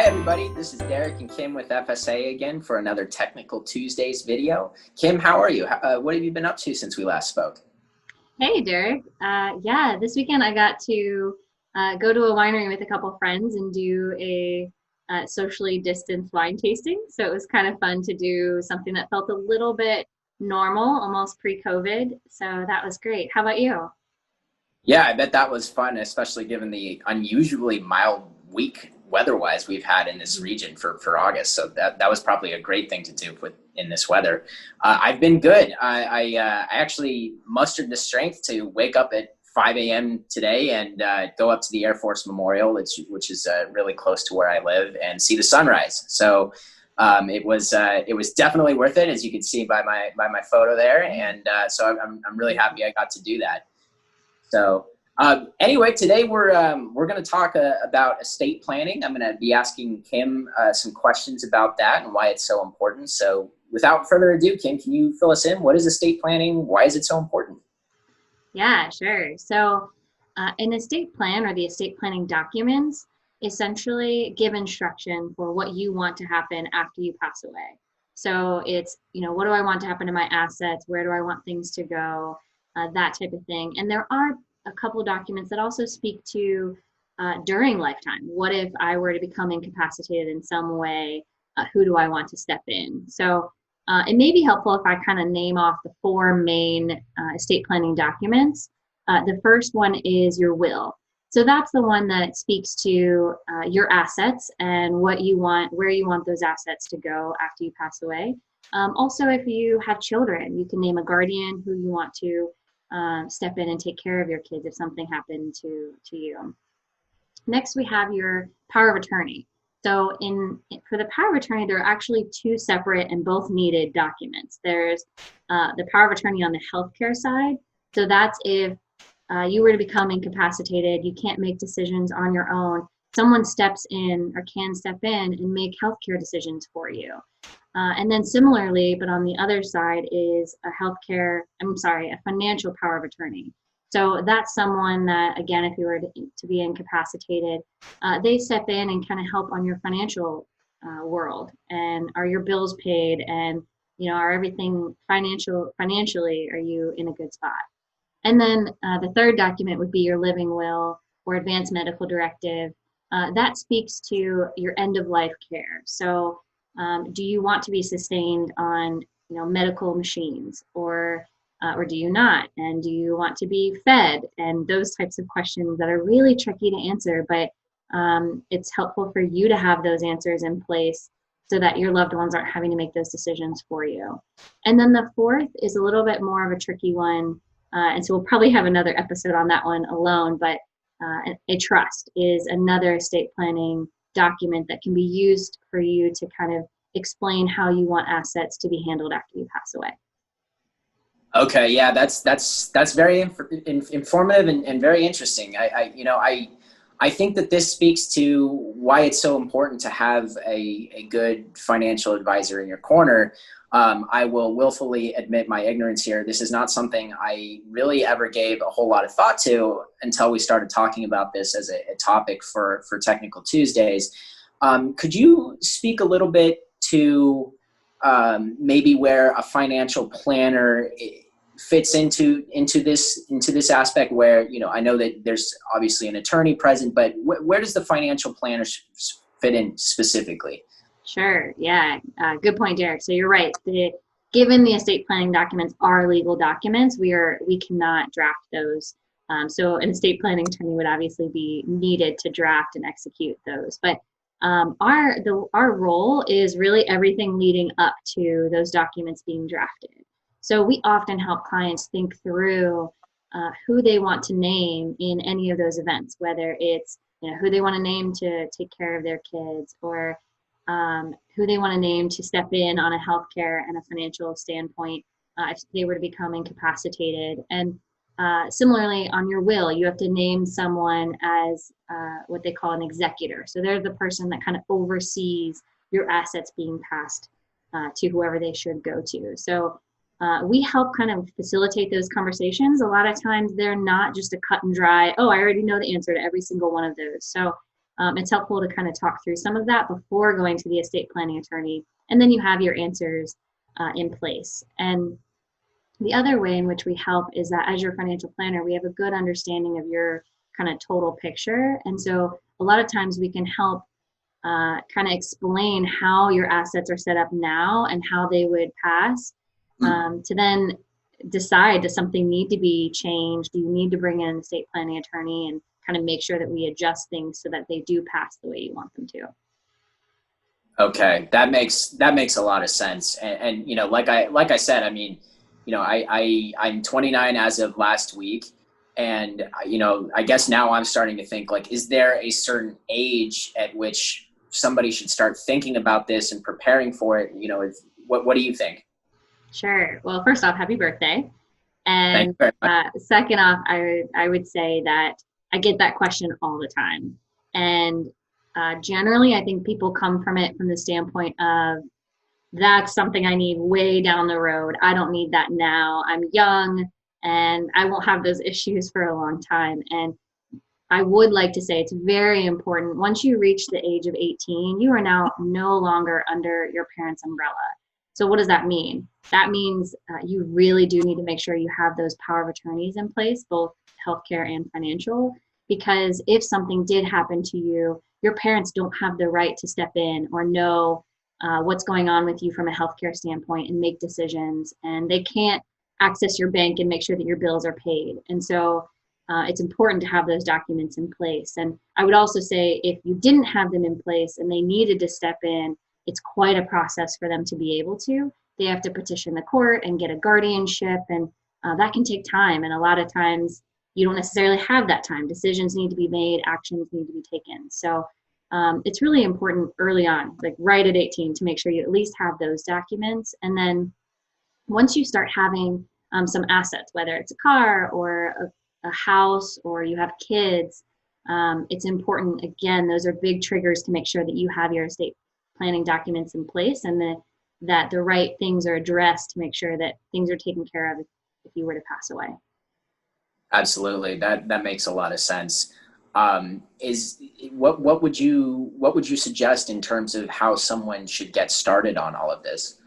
Hi everybody, this is Derek and Kim with FSA again for another Technical Tuesdays video. Kim, how are you? What have you been up to since we last spoke? Hey Derek. Yeah, this weekend I got to go to a winery with a couple friends and do a socially distanced wine tasting. So it was kind of fun to do something that felt a little bit normal, almost pre-COVID. So that was great. How about you? Yeah, I bet that was fun, especially given the unusually mild week weather-wise we've had in this region for August. So that was probably a great thing to do in this weather. I've been good. I actually mustered the strength to wake up at 5 a.m. today and go up to the Air Force Memorial, which is really close to where I live, and see the sunrise. So it was definitely worth it, as you can see by my photo there. And so I'm really happy I got to do that. So anyway, today we're going to talk about estate planning. I'm going to be asking Kim some questions about that and why it's so important. So without further ado, Kim, can you fill us in? What is estate planning? Why is it so important? Yeah, sure. So an estate plan or the estate planning documents essentially give instruction for what you want to happen after you pass away. So it's, what do I want to happen to my assets? Where do I want things to go? That type of thing. And there are a couple documents that also speak to during lifetime. What if I were to become incapacitated in some way? Who do I want to step in? So it may be helpful if I kind of name off the four main estate planning documents. The first one is your will. So that's the one that speaks to your assets and what you want, where you want those assets to go after you pass away. Also, if you have children, you can name a guardian who you want to step in and take care of your kids if something happened to you. Next, we have your power of attorney. So for the power of attorney, there are actually two separate and both needed documents. There's the power of attorney on the healthcare side. So that's if you were to become incapacitated, you can't make decisions on your own. Someone steps in or can step in and make healthcare decisions for you. And then similarly, but on the other side is a financial power of attorney. So that's someone that, again, if you were to be incapacitated, they step in and kind of help on your financial world. And are your bills paid? And, are everything financially, are you in a good spot? And then the third document would be your living will or advanced medical directive. That speaks to your end of life care. So do you want to be sustained on, medical machines, or do you not? And do you want to be fed? And those types of questions that are really tricky to answer, but it's helpful for you to have those answers in place so that your loved ones aren't having to make those decisions for you. And then the fourth is a little bit more of a tricky one. And so we'll probably have another episode on that one alone, but a trust is another estate planning document that can be used for you to kind of explain how you want assets to be handled after you pass away. Okay, yeah, that's very informative and very interesting. I think that this speaks to why it's so important to have a good financial advisor in your corner. I will willfully admit my ignorance here. This is not something I really ever gave a whole lot of thought to until we started talking about this as a topic for Technical Tuesdays. Could you speak a little bit to maybe where a financial planner fits into this aspect, where I know that there's obviously an attorney present, but where does the financial planner fit in specifically? Sure. Yeah. Good point, Derek. So you're right. Given the estate planning documents are legal documents, we cannot draft those. So an estate planning attorney would obviously be needed to draft and execute those. But our role is really everything leading up to those documents being drafted. So we often help clients think through who they want to name in any of those events, whether it's who they want to name to take care of their kids, or who they want to name to step in on a healthcare and a financial standpoint if they were to become incapacitated. And similarly, on your will, you have to name someone as what they call an executor. So they're the person that kind of oversees your assets being passed to whoever they should go to. So we help kind of facilitate those conversations. A lot of times they're not just a cut and dry, oh, I already know the answer to every single one of those. So it's helpful to kind of talk through some of that before going to the estate planning attorney, and then you have your answers in place. And the other way in which we help is that as your financial planner, we have a good understanding of your kind of total picture. And so a lot of times we can help kind of explain how your assets are set up now and how they would pass to then decide, does something need to be changed? Do you need to bring in an estate planning attorney, and kind of make sure that we adjust things so that they do pass the way you want them to. Okay, that makes a lot of sense. And you know, like I said, I mean, you know, I'm 29 as of last week, and you know, I guess now I'm starting to think, like, is there a certain age at which somebody should start thinking about this and preparing for it? You know, what do you think? Sure. Well, first off, happy birthday. Thank And you very much. second off, I would say that I get that question all the time. And generally, I think people come from it from the standpoint of, that's something I need way down the road. I don't need that now. I'm young and I won't have those issues for a long time. And I would like to say it's very important. Once you reach the age of 18, you are now no longer under your parents' umbrella. So what does that mean? That means you really do need to make sure you have those power of attorneys in place, both healthcare and financial, because if something did happen to you, your parents don't have the right to step in or know what's going on with you from a healthcare standpoint and make decisions. And they can't access your bank and make sure that your bills are paid. And so it's important to have those documents in place. And I would also say, if you didn't have them in place and they needed to step in, it's quite a process for them to be able to. They have to petition the court and get a guardianship, and that can take time. And a lot of times you don't necessarily have that time. Decisions need to be made, actions need to be taken. So it's really important early on, like right at 18, to make sure you at least have those documents. And then once you start having some assets, whether it's a car or a house or you have kids, it's important, again, those are big triggers to make sure that you have your estate planning documents in place, and that the right things are addressed to make sure that things are taken care of if you were to pass away. Absolutely, that makes a lot of sense. What would you suggest in terms of how someone should get started on all of this?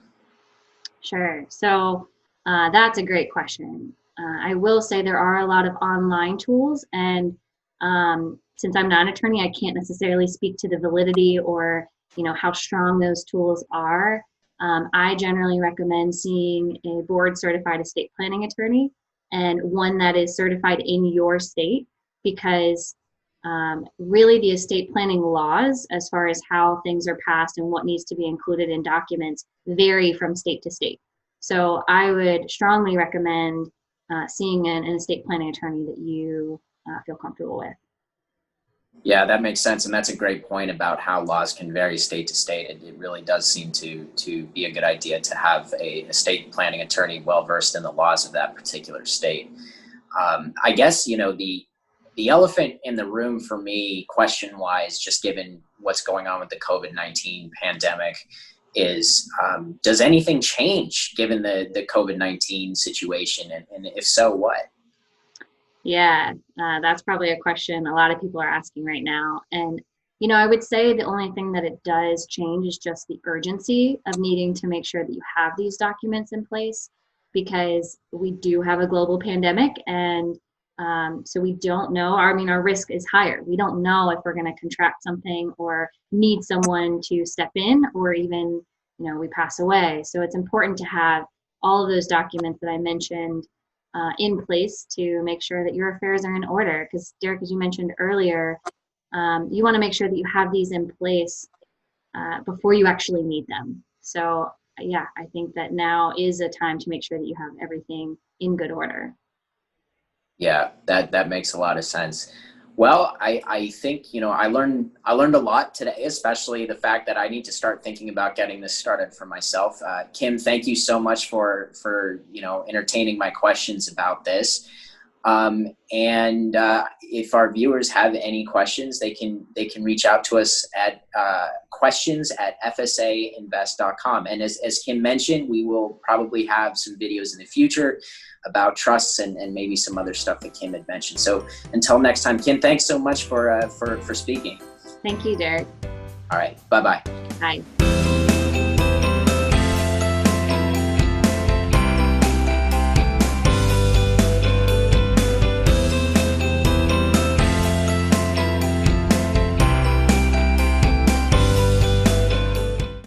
Sure. So that's a great question. I will say there are a lot of online tools, and since I'm not an attorney, I can't necessarily speak to the validity or how strong those tools are. I generally recommend seeing a board certified estate planning attorney, and one that is certified in your state, because really the estate planning laws, as far as how things are passed and what needs to be included in documents, vary from state to state. So I would strongly recommend seeing an estate planning attorney that you feel comfortable with. Yeah, that makes sense. And that's a great point about how laws can vary state to state. It really does seem to be a good idea to have a estate planning attorney well-versed in the laws of that particular state. I guess, the elephant in the room for me, question-wise, just given what's going on with the COVID-19 pandemic, is does anything change given the COVID-19 situation? And if so, what? Yeah, that's probably a question a lot of people are asking right now. And, I would say the only thing that it does change is just the urgency of needing to make sure that you have these documents in place, because we do have a global pandemic. And so we don't know, our risk is higher. We don't know if we're going to contract something or need someone to step in, or even, we pass away. So it's important to have all of those documents that I mentioned in place to make sure that your affairs are in order. Because Derek, as you mentioned earlier, you want to make sure that you have these in place before you actually need them. So yeah, I think that now is a time to make sure that you have everything in good order. Yeah, that makes a lot of sense. Well, I think, I learned a lot today, especially the fact that I need to start thinking about getting this started for myself. Kim, thank you so much for entertaining my questions about this. And if our viewers have any questions, they can reach out to us at questions@fsainvest.com. And as Kim mentioned, we will probably have some videos in the future about trusts and maybe some other stuff that Kim had mentioned. So until next time, Kim, thanks so much for speaking. Thank you, Derek. All right. Bye-bye. Bye.